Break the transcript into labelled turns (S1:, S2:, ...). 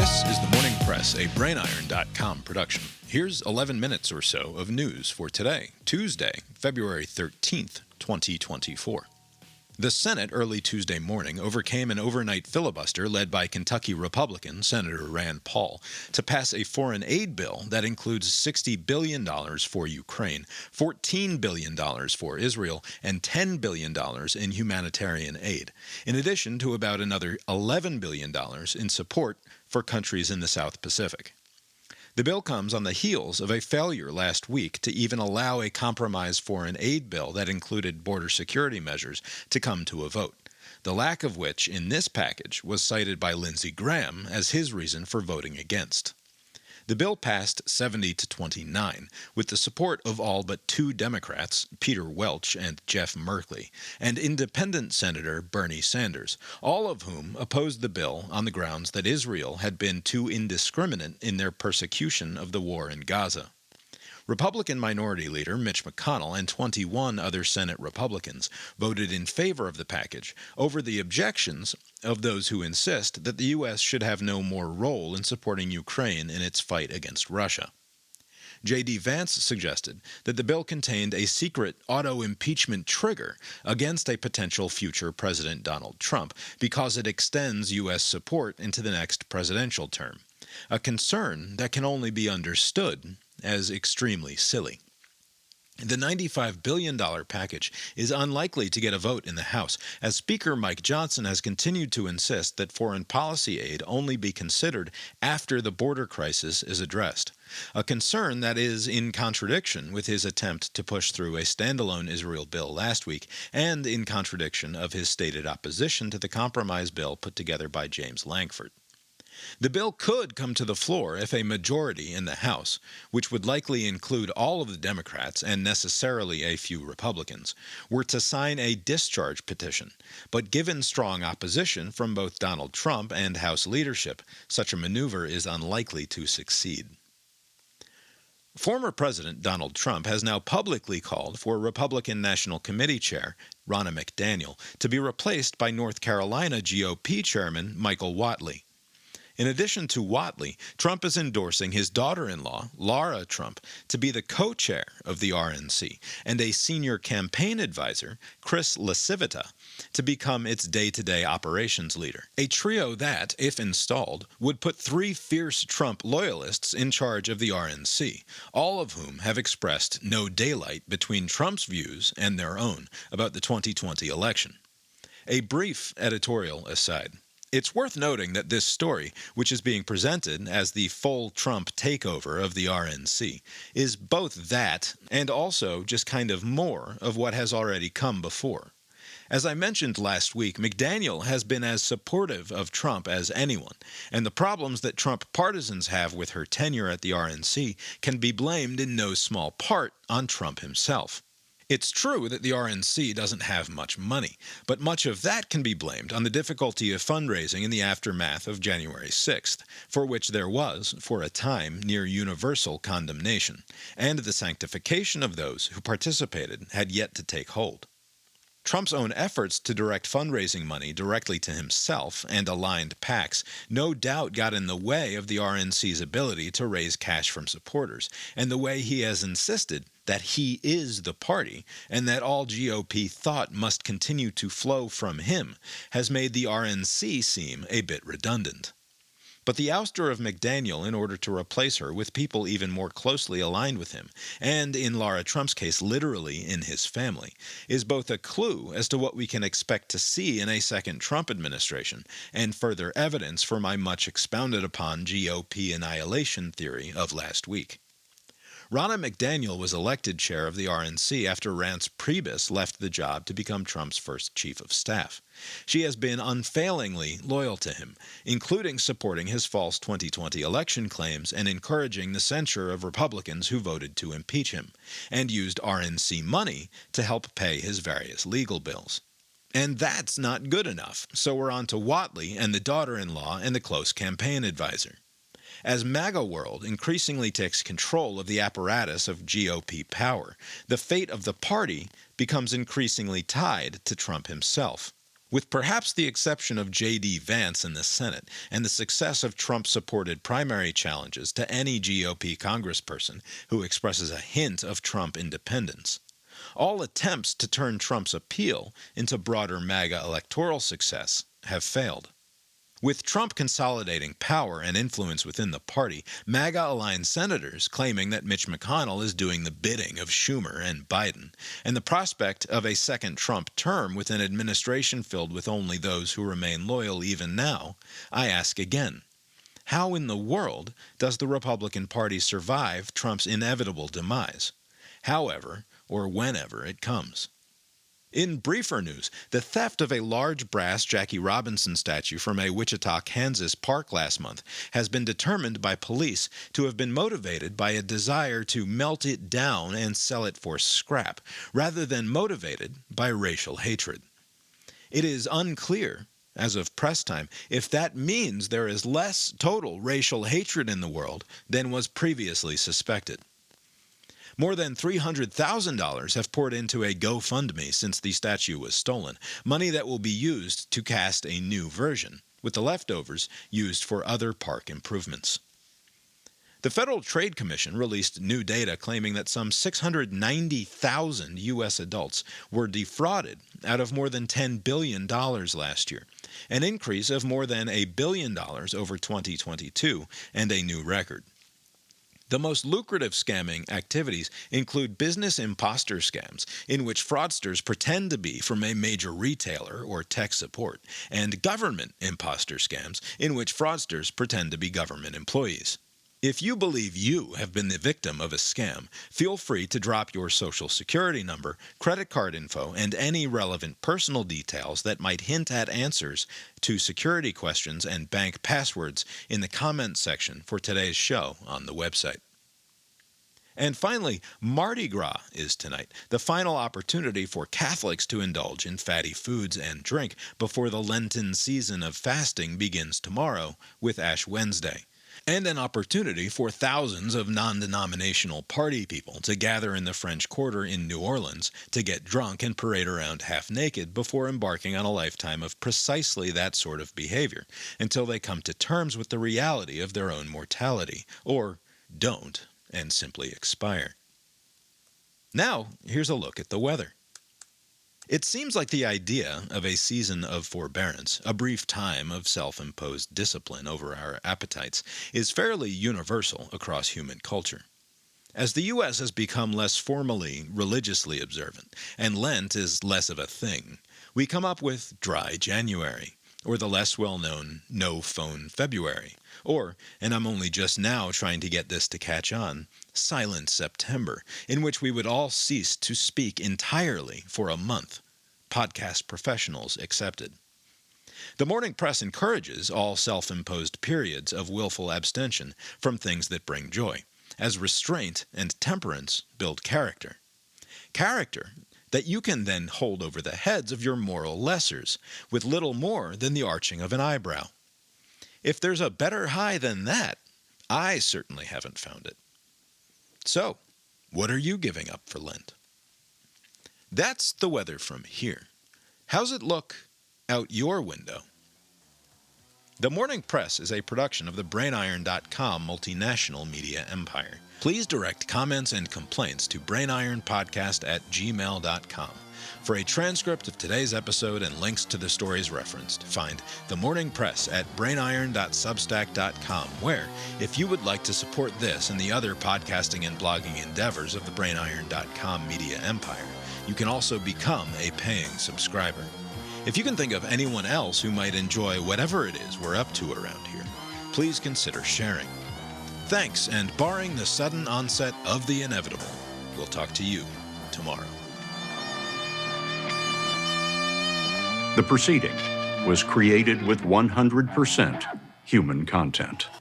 S1: This is the Morning Press, a BrainIron.com production. Here's 11 minutes or so of news for today, Tuesday, February 13th, 2024. The Senate early Tuesday morning overcame an overnight filibuster led by Kentucky Republican Senator Rand Paul to pass a foreign aid bill that includes $60 billion for Ukraine, $14 billion for Israel, and $10 billion in humanitarian aid, in addition to about another $11 billion in support for countries in the South Pacific. The bill comes on the heels of a failure last week to even allow a compromise foreign aid bill that included border security measures to come to a vote, the lack of which in this package was cited by Lindsey Graham as his reason for voting against. The bill passed 70 to 29, with the support of all but two Democrats, Peter Welch and Jeff Merkley, and independent Senator Bernie Sanders, all of whom opposed the bill on the grounds that Israel had been too indiscriminate in their persecution of the war in Gaza. Republican Minority Leader Mitch McConnell and 21 other Senate Republicans voted in favor of the package over the objections of those who insist that the U.S. should have no more role in supporting Ukraine in its fight against Russia. J.D. Vance suggested that the bill contained a secret auto-impeachment trigger against a potential future President Donald Trump because it extends U.S. support into the next presidential term, a concern that can only be understood as extremely silly. The $95 billion package is unlikely to get a vote in the House, as Speaker Mike Johnson has continued to insist that foreign policy aid only be considered after the border crisis is addressed, a concern that is in contradiction with his attempt to push through a standalone Israel bill last week and in contradiction of his stated opposition to the compromise bill put together by James Lankford. The bill could come to the floor if a majority in the House, which would likely include all of the Democrats and necessarily a few Republicans, were to sign a discharge petition. But given strong opposition from both Donald Trump and House leadership, such a maneuver is unlikely to succeed. Former President Donald Trump has now publicly called for Republican National Committee Chair Ronna McDaniel to be replaced by North Carolina GOP Chairman Michael Whatley. In addition to Whatley, Trump is endorsing his daughter-in-law, Lara Trump, to be the co-chair of the RNC, and a senior campaign advisor, Chris LaCivita, to become its day-to-day operations leader, a trio that, if installed, would put three fierce Trump loyalists in charge of the RNC, all of whom have expressed no daylight between Trump's views and their own about the 2020 election. A brief editorial aside. It's worth noting that this story, which is being presented as the full Trump takeover of the RNC, is both that and also just kind of more of what has already come before. As I mentioned last week, McDaniel has been as supportive of Trump as anyone, and the problems that Trump partisans have with her tenure at the RNC can be blamed in no small part on Trump himself. It's true that the RNC doesn't have much money, but much of that can be blamed on the difficulty of fundraising in the aftermath of January 6th, for which there was, for a time, near universal condemnation, and the sanctification of those who participated had yet to take hold. Trump's own efforts to direct fundraising money directly to himself and aligned PACs no doubt got in the way of the RNC's ability to raise cash from supporters, and the way he has insisted that he is the party and that all GOP thought must continue to flow from him has made the RNC seem a bit redundant. But the ouster of McDaniel in order to replace her with people even more closely aligned with him, and in Lara Trump's case literally in his family, is both a clue as to what we can expect to see in a second Trump administration, and further evidence for my much expounded upon GOP annihilation theory of last week. Ronna McDaniel was elected chair of the RNC after Reince Priebus left the job to become Trump's first chief of staff. She has been unfailingly loyal to him, including supporting his false 2020 election claims and encouraging the censure of Republicans who voted to impeach him, and used RNC money to help pay his various legal bills. And that's not good enough, so we're on to Whatley and the daughter-in-law and the close campaign advisor. As MAGA World increasingly takes control of the apparatus of GOP power, the fate of the party becomes increasingly tied to Trump himself. With perhaps the exception of J.D. Vance in the Senate and the success of Trump-supported primary challenges to any GOP congressperson who expresses a hint of Trump independence, all attempts to turn Trump's appeal into broader MAGA electoral success have failed. With Trump consolidating power and influence within the party, MAGA-aligned senators claiming that Mitch McConnell is doing the bidding of Schumer and Biden, and the prospect of a second Trump term with an administration filled with only those who remain loyal even now, I ask again, how in the world does the Republican Party survive Trump's inevitable demise, however or whenever it comes? In briefer news, the theft of a large brass Jackie Robinson statue from a Wichita, Kansas park last month has been determined by police to have been motivated by a desire to melt it down and sell it for scrap, rather than motivated by racial hatred. It is unclear, as of press time, if that means there is less total racial hatred in the world than was previously suspected. More than $300,000 have poured into a GoFundMe since the statue was stolen, money that will be used to cast a new version, with the leftovers used for other park improvements. The Federal Trade Commission released new data claiming that some 690,000 U.S. adults were defrauded out of more than $10 billion last year, an increase of more than $1 billion over 2022 and a new record. The most lucrative scamming activities include business imposter scams, in which fraudsters pretend to be from a major retailer or tech support, and government imposter scams, in which fraudsters pretend to be government employees. If you believe you have been the victim of a scam, feel free to drop your social security number, credit card info, and any relevant personal details that might hint at answers to security questions and bank passwords in the comments section for today's show on the website. And finally, Mardi Gras is tonight, the final opportunity for Catholics to indulge in fatty foods and drink before the Lenten season of fasting begins tomorrow with Ash Wednesday, and an opportunity for thousands of non-denominational party people to gather in the French Quarter in New Orleans to get drunk and parade around half-naked before embarking on a lifetime of precisely that sort of behavior, until they come to terms with the reality of their own mortality, or don't, and simply expire. Now, here's a look at the weather. It seems like the idea of a season of forbearance, a brief time of self-imposed discipline over our appetites, is fairly universal across human culture. As the U.S. has become less formally religiously observant, and Lent is less of a thing, we come up with Dry January, or the less well-known No Phone February, or, and I'm only just now trying to get this to catch on, Silent September, in which we would all cease to speak entirely for a month, podcast professionals accepted. The morning press encourages all self-imposed periods of willful abstention from things that bring joy, as restraint and temperance build character. Character that you can then hold over the heads of your moral lessers, with little more than the arching of an eyebrow. If there's a better high than that, I certainly haven't found it. So, what are you giving up for Lent? That's the weather from here. How's it look out your window? The Morning Press is a production of the BrainIron.com multinational media empire. Please direct comments and complaints to brainironpodcast@gmail.com. For a transcript of today's episode and links to the stories referenced, find The Morning Press at brainiron.substack.com, where, if you would like to support this and the other podcasting and blogging endeavors of the BrainIron.com media empire, you can also become a paying subscriber. If you can think of anyone else who might enjoy whatever it is we're up to around here, please consider sharing. Thanks, and barring the sudden onset of the inevitable, we'll talk to you tomorrow.
S2: The proceeding was created with 100% human content.